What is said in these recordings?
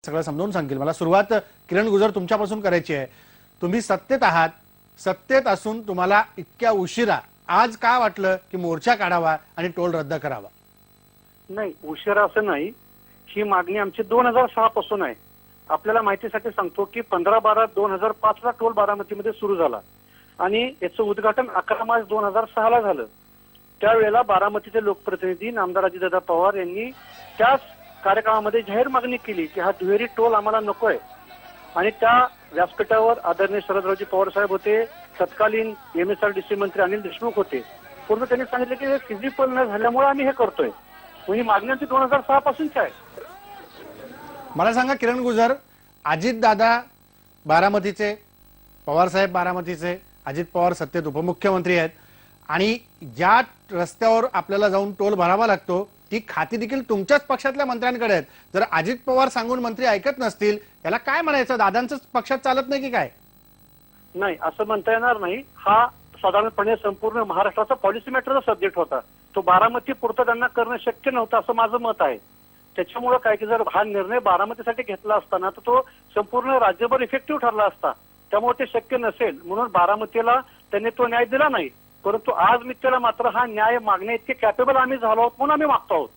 सगळं समजावून सांगेल। मला सुरुवात किरण गुजर तुमच्यापासून करायची आहे। तुम्ही सत्तेत आहात, सत्तेत असून तुम्हाला इतक्या उशिरा आज का वाटलं की मोर्चा काढावा आणि टोल रद्द करावा? नाही, उशिरा असं नाही। ही मागणी आमची 2006 पासून आहे। आपल्याला माहितीसाठी सांगतो की 15/12/2005 ला टोल बारामतीमध्ये सुरू झाला आणि याचं उद्घाटन 11 मार्च 2006 ला झालं। त्यावेळेला बारामतीचे लोकप्रतिनिधी नामदार अजितदादा पवार यांनी त्याच कार्यक्रमामध्ये जाहीर मागणी केली की हा दुहेरी टोल आम्हाला नकोय आणि त्या व्यासपीठावर आदरणीय शरदरावजी पवार साहेब होते, तत्कालीन MSRDC मंत्री अनिल देशमुख होते। पूर्ण त्यांनी सांगितलं की हे फिजिबल न झाल्यामुळे आम्ही हे करतोय। ही मागणी आमची 2006 पासूनची आहे। मला सांगा किरण गुजर, अजितदादा बारामतीचे, पवार साहेब बारामतीचे, अजित पवार सत्तेत उपमुख्यमंत्री आहेत आणि ज्या रस्त्यावर आपल्याला जाऊन टोल भरावा लागतो ती खाती देखील तुमच्याच पक्षातल्या मंत्र्यांकडे आहेत। जर अजित पवार सांगून मंत्री ऐकत नसतील याला काय म्हणायचं? दादांचं पक्षात चालत नाही की काय? नाही, असं म्हणता येणार नाही। हा साधारणपणे संपूर्ण महाराष्ट्राचा पॉलिसी मॅटरचा सब्जेक्ट होता। तो बारामती पुरता त्यांना करणं शक्य नव्हतं असं माझं मत आहे। त्याच्यामुळे काय की जर हा निर्णय बारामतीसाठी घेतला असताना तर तो संपूर्ण राज्यभर इफेक्टिव्ह ठरला असता। त्यामुळे ते शक्य नसेल म्हणून बारामतीला त्यांनी तो न्याय दिला नाही। परंतु आज मी त्याला मात्र हा न्याय मागण्या इतके कॅपेबल आम्ही झालो आहोत म्हणून आम्ही मागतो आहोत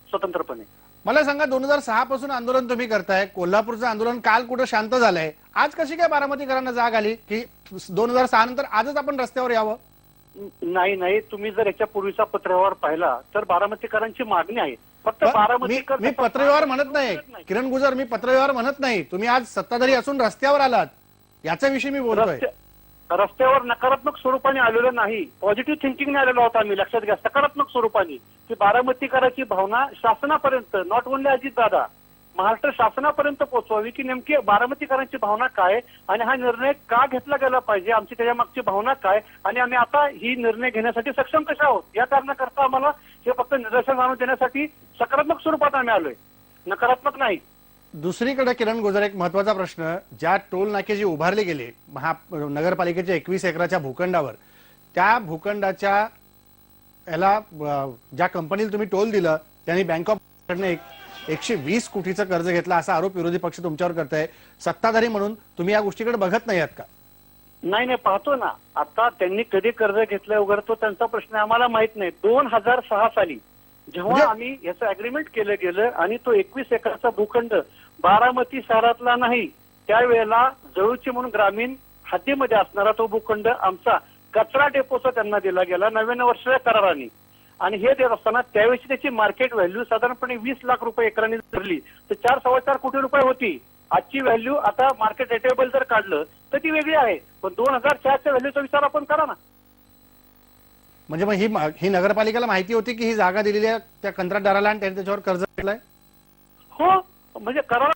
स्वतंत्रपणे। मला सांगा, 2006 पासून आंदोलन तुम्ही करताय, कोल्हापूरचं आंदोलन काल कुठं शांत झालंय, आज कशी काय बारामतीकरांना जाग आली की 2006 नंतर आजच आपण रस्त्यावर यावं? नाही, तुम्ही जर याच्या पूर्वीचा पत्रव्यवहार पाहिला तर बारामतीकरांची मागणी आहे। फक्त बारामतीकर मी पत्रव्यवहार म्हणत नाही किरण गुजर, मी पत्रव्यवहार म्हणत नाही। तुम्ही आज सत्ताधारी असून रस्त्यावर आलात याच्याविषयी मी बोलतोय। रस्त्यावर नकारात्मक स्वरूपाने आलेलं नाही, पॉझिटिव्ह थिंकिंगने आलेलो होता आम्ही। लक्षात घ्या, सकारात्मक स्वरूपाने की बारामतीकरांची भावना शासनापर्यंत, नॉट ओनली अजितदादा, महाराष्ट्र शासनापर्यंत पोहोचवावी की नेमकी बारामतीकरांची भावना काय आणि हा निर्णय का घेतला गेला पाहिजे, आमची त्याच्या मागची भावना काय आणि आम्ही आता ही निर्णय घेण्यासाठी सक्षम कशा आहोत या कारणाकरता आम्हाला हे फक्त निदर्शन आणून देण्यासाठी सकारात्मक स्वरूपात आम्ही आलोय, नकारात्मक नाही। दुसरीकडे किरण गुजर, एक महत्वाचा प्रश्न, ज्या टोल नाके जे उभारले गेले नगरपालिकेच्या 21 एकराच्या भूखंडावर, त्या भूखंडाच्या याला ज्या कंपनीला तुम्ही टोल दिलं त्यांनी बँक ऑफ कडने 120 कोटीचं कर्ज घेतला असा आरोप विरोधी पक्ष तुमच्यावर करताय। सत्ताधारी म्हणून तुम्ही या गोष्टीकडे बघत नाही आहात का? नाही, पाहतो ना। आता त्यांनी कधी कर्ज घेतलंय वगैरे तो त्यांचा प्रश्न आम्हाला माहित नाही। 2006 साली जेव्हा आम्ही याचं अग्रीमेंट केलं गेलं आणि तो 21 एकराचा भूखंड बारामती शहरातला नाही, त्यावेळेला जळूची म्हणून ग्रामीण हद्दीमध्ये असणारा तो भूखंड आमचा कचरा डेपोचा त्यांना दिला गेला 99 वर्षाच्या कराराने। आणि हे देत असताना त्यावेळी त्याची मार्केट व्हॅल्यू साधारणपणे 20 लाख रुपये एकराने धरली तर 4-4.25 कोटी रुपये होती। आजची व्हॅल्यू आता मार्केट रेटेबल जर काढलं तर ती वेगळी आहे, पण 2004च्या व्हॅल्यूचा विचार आपण करा ना। म्हणजे मग ही नगरपालिकेला माहिती होती की ही जागा दिलेली आहे त्या कंत्राटदाराला आणि त्यांनी त्याच्यावर कर्ज घेतलंय? हो, म्हणजे करार